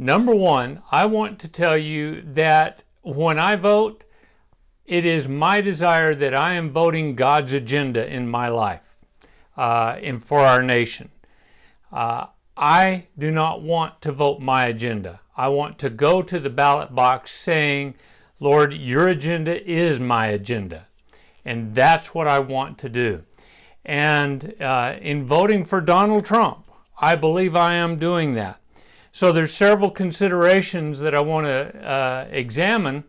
Number one, I want to tell you that when I vote, it is my desire that I am voting God's agenda in my life and for our nation. I do not want to vote my agenda. I want to go to the ballot box saying, Lord, your agenda is my agenda. And that's what I want to do. And in voting for Donald Trump, I believe I am doing that. So there's several considerations that I want to examine,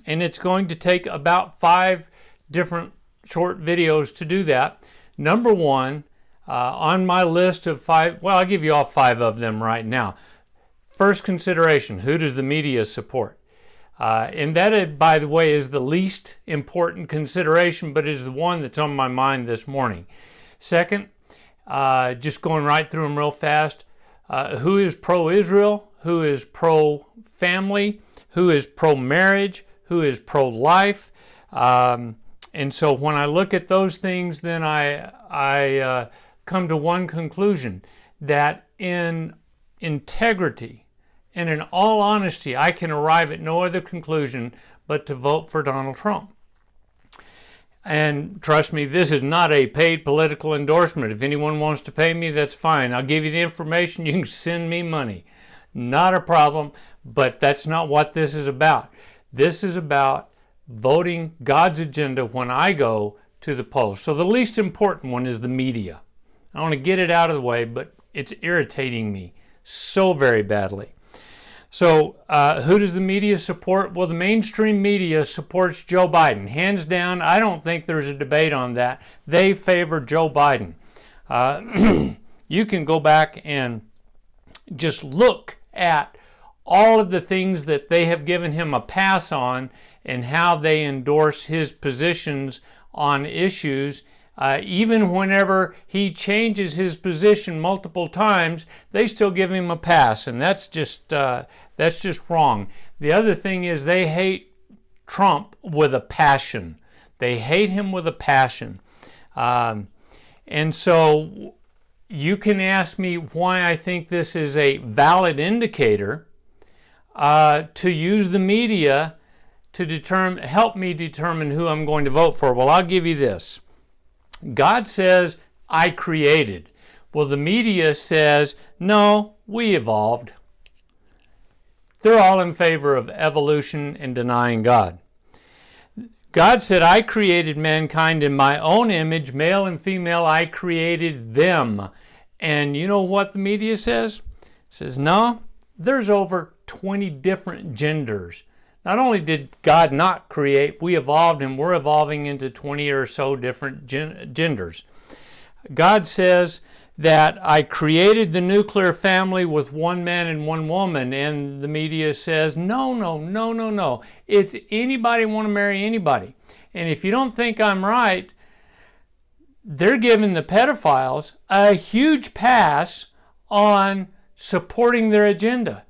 and it's going to take about 5 different short videos to do that. Number one, on my list of 5, well, I'll give you all 5 of them right now. First consideration, who does the media support? And that, by the way, is the least important consideration, but is the one that's on my mind this morning. Second, just going right through them real fast, who is pro-Israel, who is pro-family, who is pro-marriage, who is pro-life. And so when I look at those things, then I come to one conclusion, that in integrity and in all honesty, I can arrive at no other conclusion but to vote for Donald Trump. And trust me, this is not a paid political endorsement. If anyone wants to pay me, that's fine. I'll give you the information. You can send me money. Not a problem, but that's not what this is about. This is about voting God's agenda when I go to the polls. So the least important one is the media. I want to get it out of the way, but it's irritating me so very badly. So who does the media support? Well, the mainstream media supports Joe Biden. Hands down, I don't think there's a debate on that. They favor Joe Biden. You can go back and just look at all of the things that they have given him a pass on and how they endorse his positions on issues. Even whenever he changes his position multiple times, they still give him a pass, and that's just wrong. The other thing is they hate Trump with a passion. They hate him with a passion. And so you can ask me why I think this is a valid indicator to use the media to help me determine who I'm going to vote for. Well, I'll give you this. God says, I created. Well, the media says, no, we evolved. They're all in favor of evolution and denying God. God said, I created mankind in my own image, male and female, I created them. And you know what the media says? It says, no, there's over 20 different genders. Not only did God not create, we evolved, and we're evolving into 20 or so different genders. God says that I created the nuclear family with one man and one woman, and the media says, no. It's anybody want to marry anybody. And if you don't think I'm right, they're giving the pedophiles a huge pass on supporting their agenda.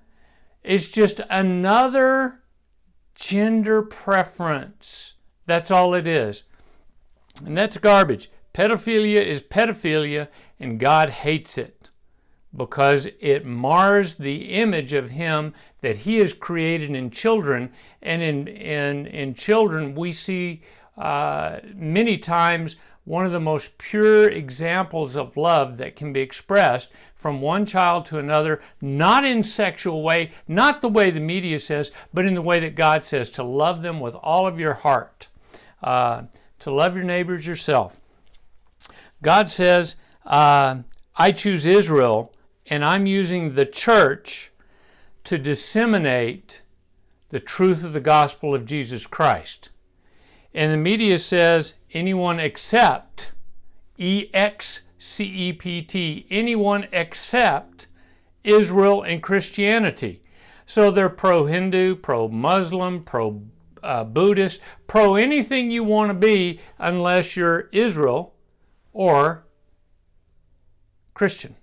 It's just another gender preference. That's all it is. And that's garbage. Pedophilia is pedophilia, and God hates it because it mars the image of Him that He has created in children. And in children, we see many times one of the most pure examples of love that can be expressed from one child to another, not in sexual way, not the way the media says, but in the way that God says, to love them with all of your heart, to love your neighbors yourself. God says, I choose Israel, and I'm using the church to disseminate the truth of the gospel of Jesus Christ. And the media says, anyone except, E-X-C-E-P-T, anyone except Israel and Christianity. So they're pro-Hindu, pro-Muslim, pro-Buddhist, pro-anything you want to be unless you're Israel or Christian.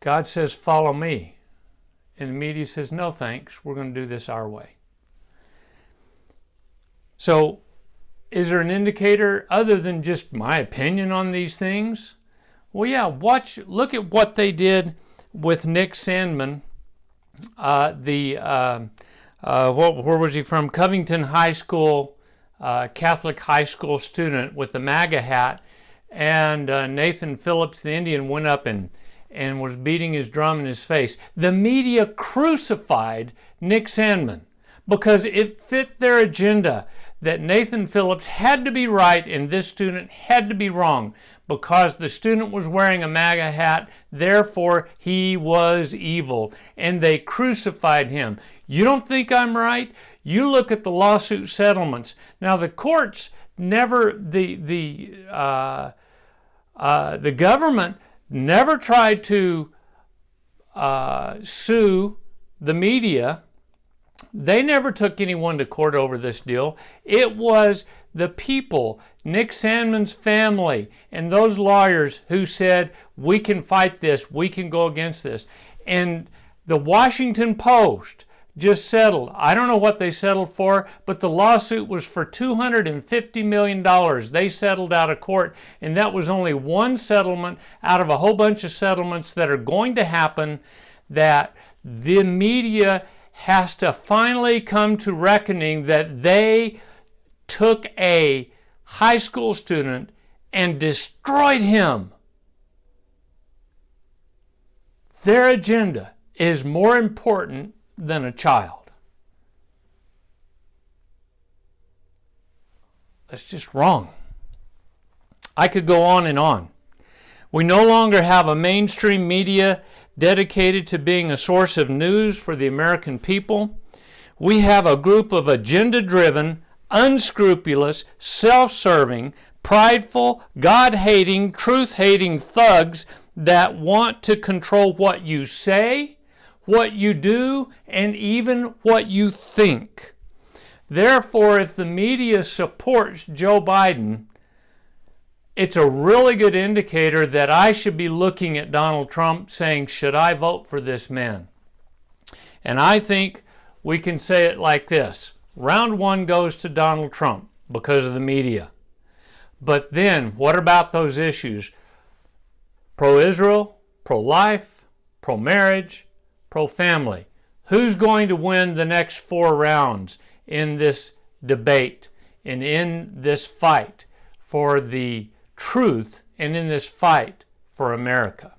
God says, follow me. And the media says, no thanks, we're going to do this our way. So, is there an indicator other than just my opinion on these things? Well, yeah, look at what they did with Nick Sandmann, where was he from? Covington High School, Catholic high school student with the MAGA hat, and Nathan Phillips, the Indian, went up and was beating his drum in his face. The media crucified Nick Sandmann because it fit their agenda that Nathan Phillips had to be right and this student had to be wrong. Because the student was wearing a MAGA hat, therefore he was evil, and they crucified him. You don't think I'm right? You look at the lawsuit settlements. Now the courts never, the government never tried to sue the media. They never took anyone to court over this deal. It was the people, Nick Sandmann's family, and those lawyers who said, we can fight this, we can go against this. And the Washington Post just settled. I don't know what they settled for, but the lawsuit was for $250 million. They settled out of court, and that was only one settlement out of a whole bunch of settlements that are going to happen, that the media has to finally come to reckoning that they took a high school student and destroyed him. Their agenda is more important than a child. That's just wrong. I could go on and on. We no longer have a mainstream media dedicated to being a source of news for the American people. We have a group of agenda-driven, unscrupulous, self-serving, prideful, God-hating, truth-hating thugs that want to control what you say, what you do, and even what you think. Therefore, if the media supports Joe Biden, it's a really good indicator that I should be looking at Donald Trump saying, should I vote for this man? And I think we can say it like this. Round one goes to Donald Trump because of the media. But then, what about those issues? Pro-Israel, pro-life, pro-marriage, pro-family. Who's going to win the next 4 rounds in this debate and in this fight for the truth and in this fight for America?